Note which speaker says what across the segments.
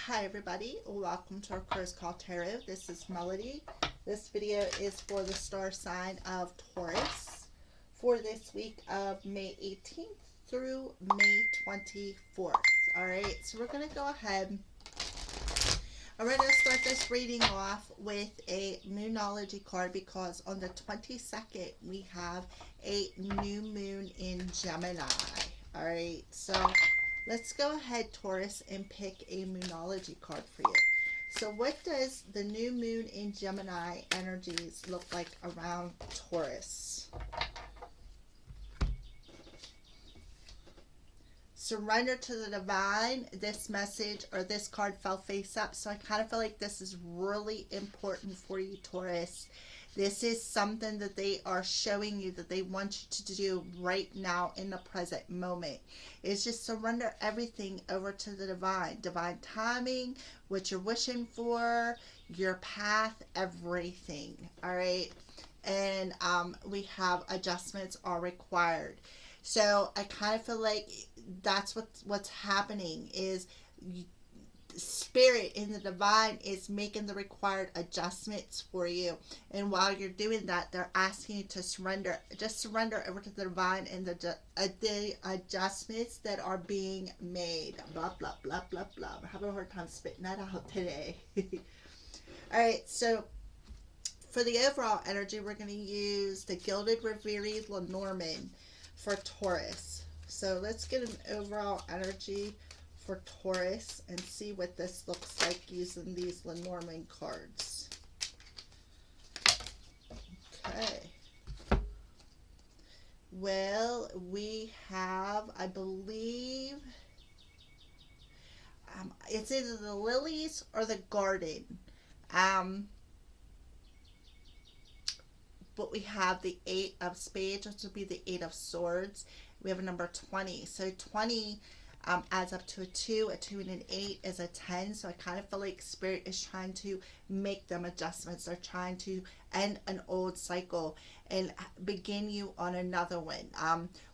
Speaker 1: Hi everybody, welcome to our course called Tarot. This is Melody. This video is for the star sign of Taurus for this week of May 18th through May 24th. Alright, so we're going to go ahead. I'm going to start this reading off with a Moonology card because on the 22nd we have a new moon in Gemini. Alright, so let's go ahead, Taurus, and pick a Moonology card for you. So what does the new moon in Gemini energies look like around Taurus? Surrender to the divine. This message or this card fell face up, so I kind of feel like this is really important for you, Taurus. This is something that they are showing you that they want you to do right now in the present moment. Is just surrender everything over to the divine. Divine timing, what you're wishing for, your path, everything. All right. And we have adjustments are required. So I kind of feel like that's what's happening is Spirit in the divine is making the required adjustments for you, and while you're doing that, they're asking you to surrender. Just surrender over to the divine and the adjustments that are being made. Blah blah blah blah blah. I'm having a hard time spitting that out today. All right, so for the overall energy, we're going to use the Gilded Reverie Lenormand for Taurus. So let's get an overall energy for Taurus and see what this looks like using these Lenormand cards. Okay. Well, we have, I believe, it's either the lilies or the garden. But we have the 8 of spades, which would be the 8 of swords. We have a number 20. So 20 adds up to a 2 and an 8 is a 10. So I kind of feel like Spirit is trying to make them adjustments. They're trying to end an old cycle and begin you on another one.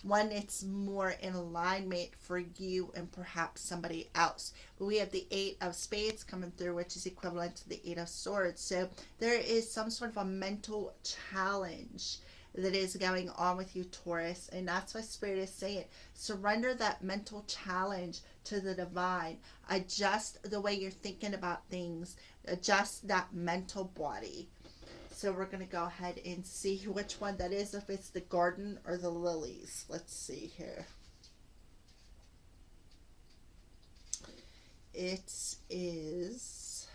Speaker 1: One that's more in alignment for you and perhaps somebody else. But we have the 8 of spades coming through, which is equivalent to the 8 of swords. So there is some sort of a mental challenge that is going on with you, Taurus, and that's why Spirit is saying surrender that mental challenge to the divine. Adjust the way you're thinking about things. Adjust that mental body. So we're going to go ahead and see which one that is, if it's the garden or the lilies. Let's see here. It is,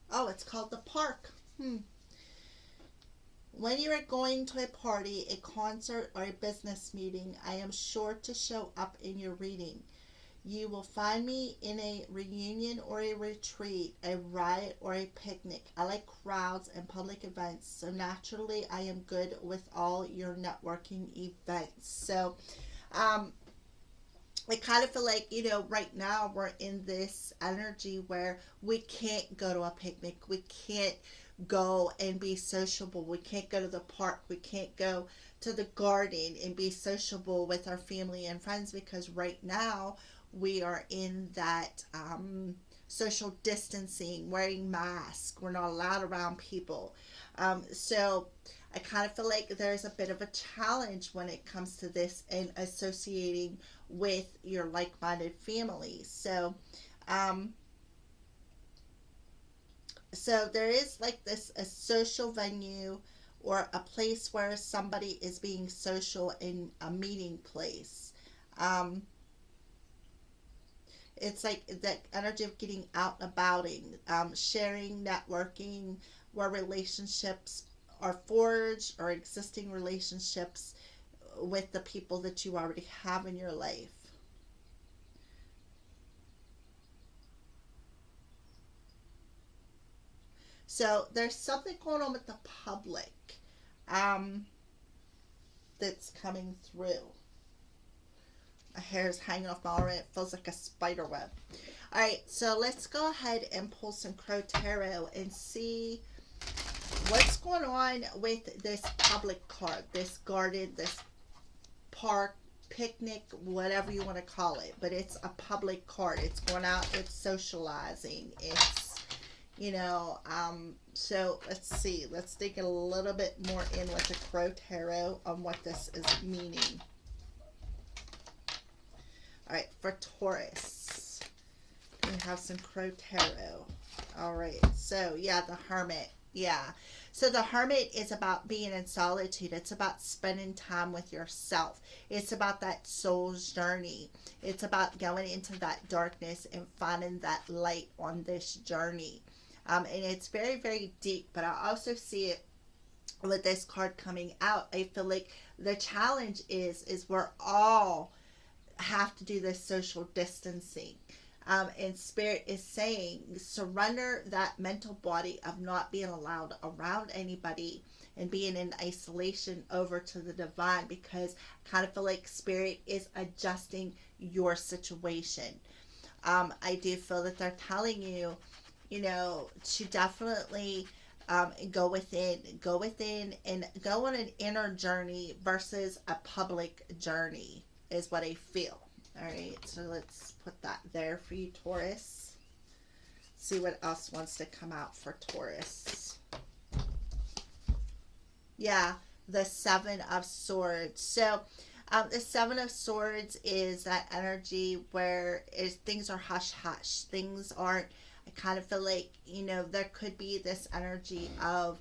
Speaker 1: oh, it's called the park. When you are going to a party, a concert, or a business meeting, I am sure to show up in your reading. You will find me in a reunion or a retreat, a riot or a picnic. I like crowds and public events, so naturally I am good with all your networking events. So, I kind of feel like, right now we're in this energy where we can't go to a picnic. We can't go and be sociable. We can't go to the park. We can't go to the garden and be sociable with our family and friends because right now we are in that social distancing, wearing masks. We're not allowed around people. So I kind of feel like there's a bit of a challenge when it comes to this and associating with your like-minded family. So there is like this a social venue or a place where somebody is being social in a meeting place. It's like that energy of getting out and abouting, sharing, networking, where relationships are forged or existing relationships with the people that you already have in your life. So there's something going on with the public that's coming through. My hair is hanging off my arm. It feels like a spider web. All right, so let's go ahead and pull some Crow Tarot and see what's going on with this public card, this garden, this park, picnic, whatever you want to call it, but it's a public card. It's going out, it's socializing, it's, so let's see. Let's dig a little bit more in with the Crow Tarot on what this is meaning. All right, for Taurus, we have some Crow Tarot. All right, so yeah, the Hermit. Yeah. So the Hermit is about being in solitude. It's about spending time with yourself. It's about that soul's journey. It's about going into that darkness and finding that light on this journey. And it's very, very deep, but I also see it with this card coming out. I feel like the challenge is we're all have to do this social distancing. And Spirit is saying surrender that mental body of not being allowed around anybody and being in isolation over to the divine, because I kind of feel like Spirit is adjusting your situation. I do feel that they're telling you, to definitely go within and go on an inner journey versus a public journey is what I feel. All right, so let's put that there for you, Taurus. See what else wants to come out for Taurus. Yeah, the Seven of Swords. So the Seven of Swords is that energy where things are hush-hush. Things aren't, I kind of feel like, there could be this energy of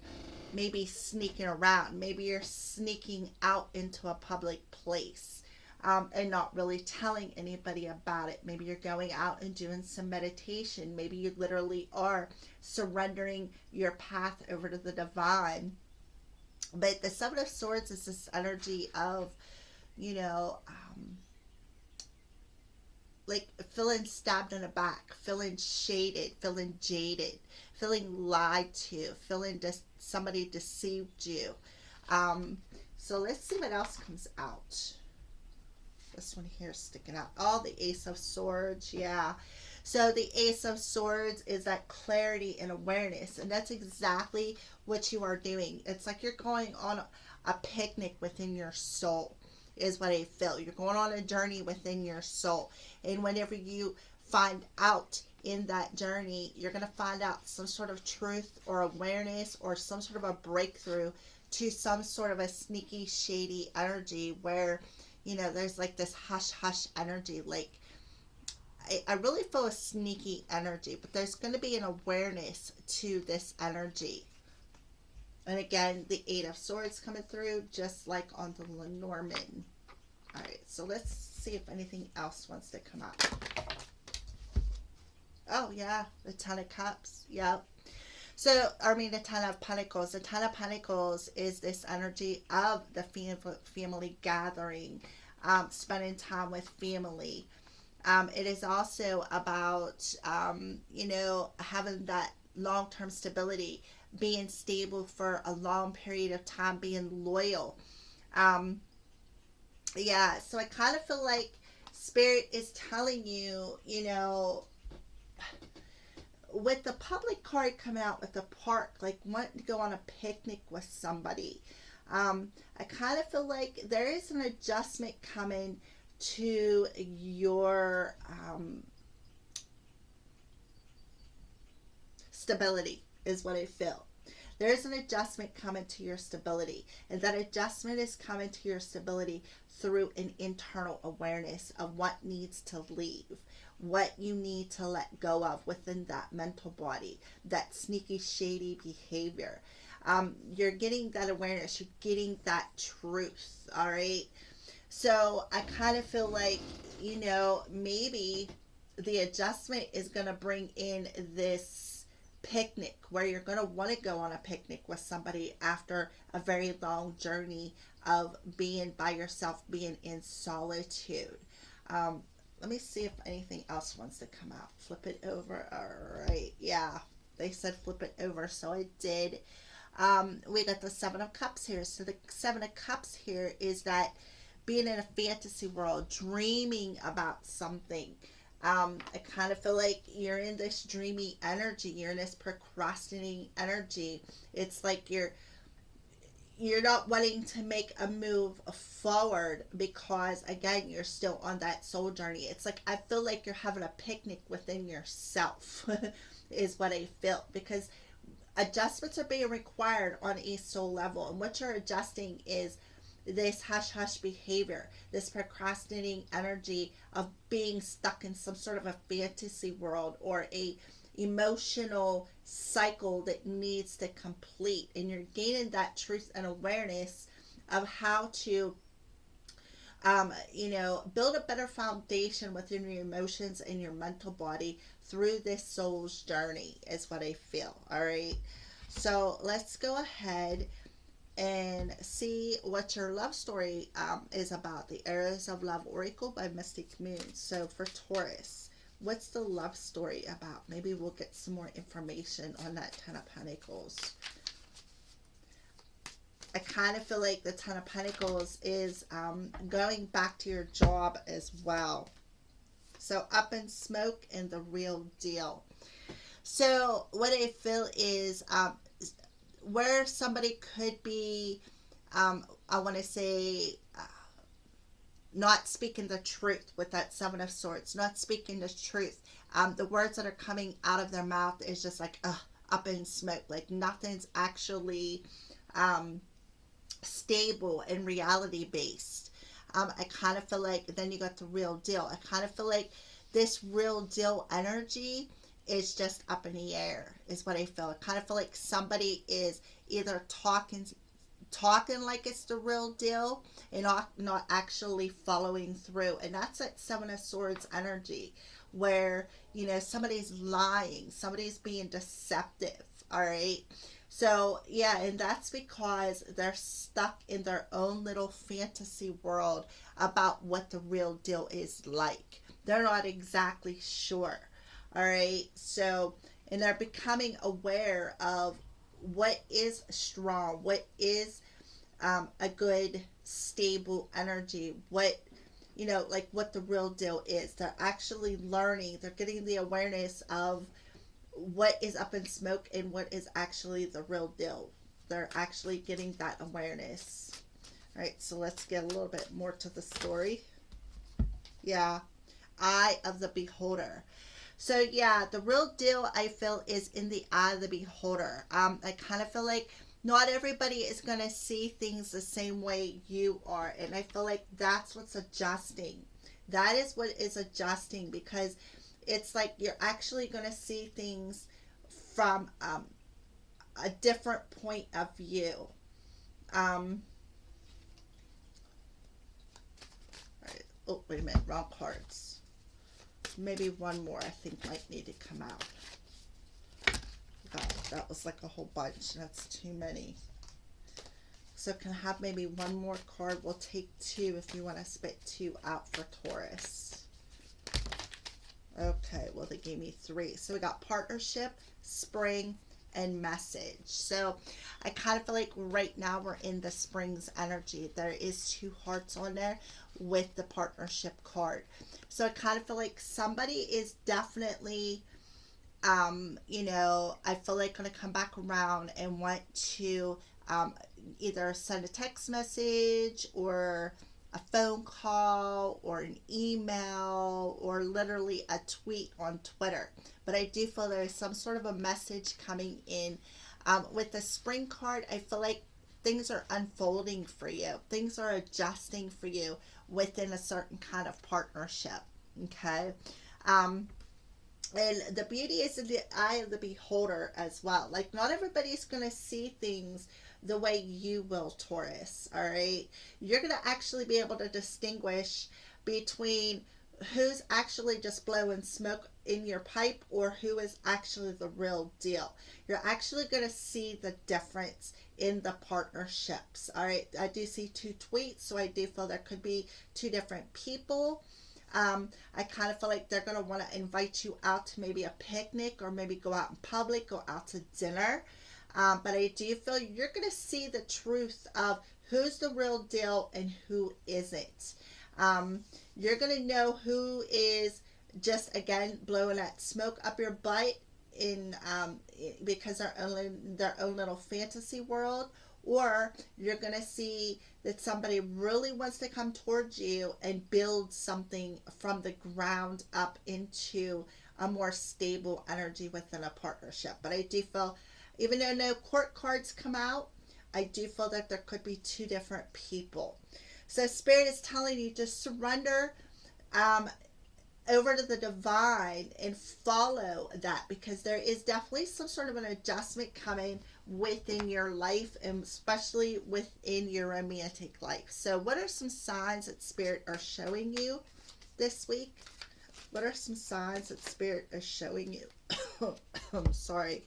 Speaker 1: maybe sneaking around. Maybe you're sneaking out into a public place. And not really telling anybody about it. Maybe you're going out and doing some meditation. Maybe you literally are surrendering your path over to the divine. But the Seven of Swords is this energy of, like feeling stabbed in the back, feeling shaded, feeling jaded, feeling lied to, feeling somebody deceived you. So let's see what else comes out. This one here is sticking out. Oh, the Ace of Swords. Yeah. So the Ace of Swords is that clarity and awareness. And that's exactly what you are doing. It's like you're going on a picnic within your soul is what I feel. You're going on a journey within your soul. And whenever you find out in that journey, you're going to find out some sort of truth or awareness or some sort of a breakthrough to some sort of a sneaky, shady energy where there's like this hush-hush energy. Like, I really feel a sneaky energy, but there's going to be an awareness to this energy. And again, the Eight of Swords coming through, just like on the Lenormand. All right, so let's see if anything else wants to come out. Oh, yeah, the Ten of Cups. Yep. So, the Ten of Pentacles. The Ten of Pentacles is this energy of the family gathering, spending time with family. It is also about, having that long-term stability, being stable for a long period of time, being loyal. Yeah, so I kind of feel like Spirit is telling you, with the public card coming out with the park, like wanting to go on a picnic with somebody, I kind of feel like there is an adjustment coming to your stability is what I feel. There's an adjustment coming to your stability, and that adjustment is coming to your stability through an internal awareness of what needs to leave, what you need to let go of within that mental body, that sneaky, shady behavior. You're getting that awareness, you're getting that truth, all right? So I kind of feel like, maybe the adjustment is going to bring in this picnic where you're going to want to go on a picnic with somebody after a very long journey of being by yourself, being in solitude. Let me see if anything else wants to come out. Flip it over. All right. Yeah, they said flip it over, so I did. We got the Seven of Cups here. So the Seven of Cups here is that being in a fantasy world, dreaming about something. I kind of feel like you're in this dreamy energy. You're in this procrastinating energy. It's like you're you're not wanting to make a move forward because, again, you're still on that soul journey. It's like I feel like you're having a picnic within yourself is what I feel, because adjustments are being required on a soul level, and what you're adjusting is this hush hush behavior, this procrastinating energy of being stuck in some sort of a fantasy world or a emotional cycle that needs to complete, and you're gaining that truth and awareness of how to build a better foundation within your emotions and your mental body through this soul's journey is what I feel. All right, so let's go ahead and see what your love story is about. The Arrows of Love Oracle by Mystic Moon. So for Taurus, what's the love story about? Maybe we'll get some more information on that Ten of Pentacles. I kind of feel like the Ten of Pentacles is going back to your job as well. So up in smoke and the real deal. So what I feel is where somebody could be, I want to say, not speaking the truth with that Seven of Swords, not speaking the truth. The words that are coming out of their mouth is just like, up in smoke. Like nothing's actually stable and reality based. I kind of feel like then you got the real deal. I kind of feel like this real deal energy is just up in the air is what I feel. I kind of feel like somebody is either talking like it's the real deal and not actually following through. And that's that Seven of Swords energy where, somebody's lying, somebody's being deceptive. All right. So, yeah, and that's because they're stuck in their own little fantasy world about what the real deal is like. They're not exactly sure. All right. So, and they're becoming aware of what is strong, what is a good, stable energy, what, like what the real deal is. They're actually learning, they're getting the awareness of what is up in smoke and what is actually the real deal. They're actually getting that awareness. All right, so let's get a little bit more to the story. Yeah, Eye of the Beholder. So yeah, the real deal I feel is in the eye of the beholder. I kind of feel like not everybody is going to see things the same way you are. And I feel like that's what's adjusting. That is what is adjusting, because it's like you're actually going to see things from a different point of view. Right. Oh, wait a minute. Wrong cards. Maybe one more I think might need to come out. God, that was like a whole bunch. That's too many. So can I have maybe one more card? We'll take two if you want to spit two out for Taurus. Okay, well, they gave me three. So we got partnership, spring, and message. So I kind of feel like right now we're in the spring's energy. There is two hearts on there with the partnership card. So I kind of feel like somebody is definitely, I feel like going to come back around and want to either send a text message or a phone call or an email or literally a tweet on Twitter. But I do feel there is some sort of a message coming in. With the spring card, I feel like things are unfolding for you. Things are adjusting for you within a certain kind of partnership. Okay. And the beauty is in the eye of the beholder as well. Like not everybody's going to see things the way you will, Taurus. All right. You're going to actually be able to distinguish between who's actually just blowing smoke in your pipe or who is actually the real deal. You're actually going to see the difference in the partnerships. All right. I do see two tweets, so I do feel there could be two different people. I kind of feel like they're going to want to invite you out to maybe a picnic or maybe go out in public, go out to dinner. But I do feel you're going to see the truth of who's the real deal and who isn't. You're going to know who is just, again, blowing that smoke up your butt in because they're in their own little fantasy world, or you're going to see that somebody really wants to come towards you and build something from the ground up into a more stable energy within a partnership. But I do feel, even though no court cards come out, I do feel that there could be two different people. So Spirit is telling you to surrender um, over to the divine and follow that, because there is definitely some sort of an adjustment coming within your life, and especially within your romantic life. So what are some signs that Spirit are showing you this week? What are some signs that Spirit is showing you? I'm sorry.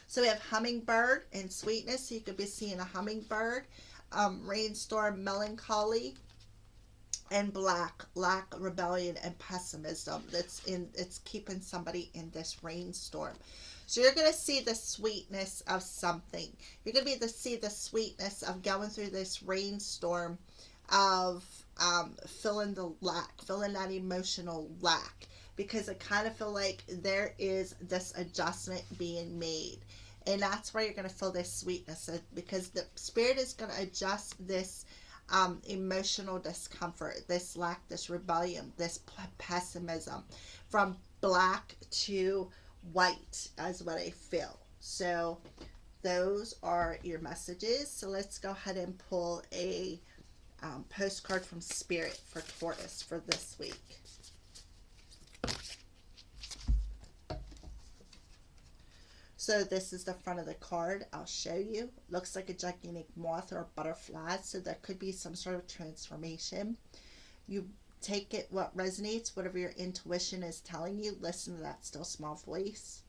Speaker 1: So we have hummingbird and sweetness. So you could be seeing a hummingbird, rainstorm, melancholy, and black, lack, rebellion, and pessimism. It's keeping somebody in this rainstorm. So you're going to see the sweetness of something. You're going to be able to see the sweetness of going through this rainstorm, of filling the lack, filling that emotional lack, because I kind of feel like there is this adjustment being made. And that's where you're going to feel this sweetness, because the Spirit is going to adjust this emotional discomfort, this lack, this rebellion, this pessimism, from black to white, as what I feel. So those are your messages. So let's go ahead and pull a postcard from Spirit for Taurus for this week. So this is the front of the card. I'll show you. Looks like a gigantic moth or a butterfly. So there could be some sort of transformation. You take it what resonates, whatever your intuition is telling you. Listen to that still small voice.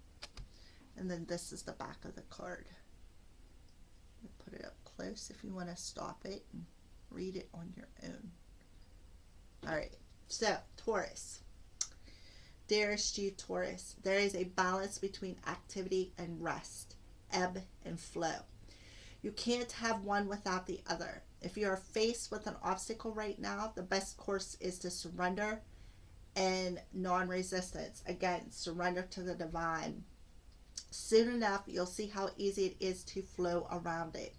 Speaker 1: And then this is the back of the card. Put it up close if you want to stop it and read it on your own. All right. So Taurus. Dearest you, Taurus, there is a balance between activity and rest, ebb and flow. You can't have one without the other. If you are faced with an obstacle right now, the best course is to surrender and non-resistance. Again, surrender to the divine. Soon enough, you'll see how easy it is to flow around it.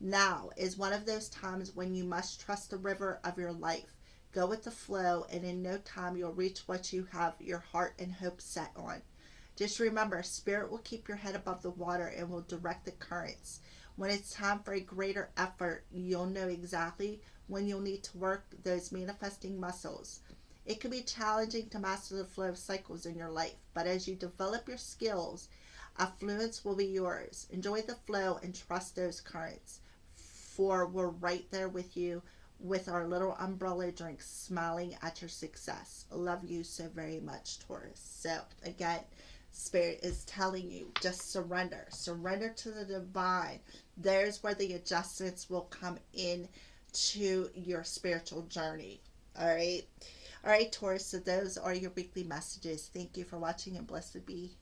Speaker 1: Now is one of those times when you must trust the river of your life. Go with the flow, and in no time you'll reach what you have your heart and hope set on. Just remember, Spirit will keep your head above the water and will direct the currents. When it's time for a greater effort, you'll know exactly when you'll need to work those manifesting muscles. It can be challenging to master the flow of cycles in your life, but as you develop your skills, affluence will be yours. Enjoy the flow and trust those currents, for we're right there with you, with our little umbrella drink, smiling at your success. Love you so very much, Taurus. So again, Spirit is telling you, just surrender. Surrender to the divine. There's where the adjustments will come in to your spiritual journey. All right. All right, Taurus. So those are your weekly messages. Thank you for watching, and blessed be.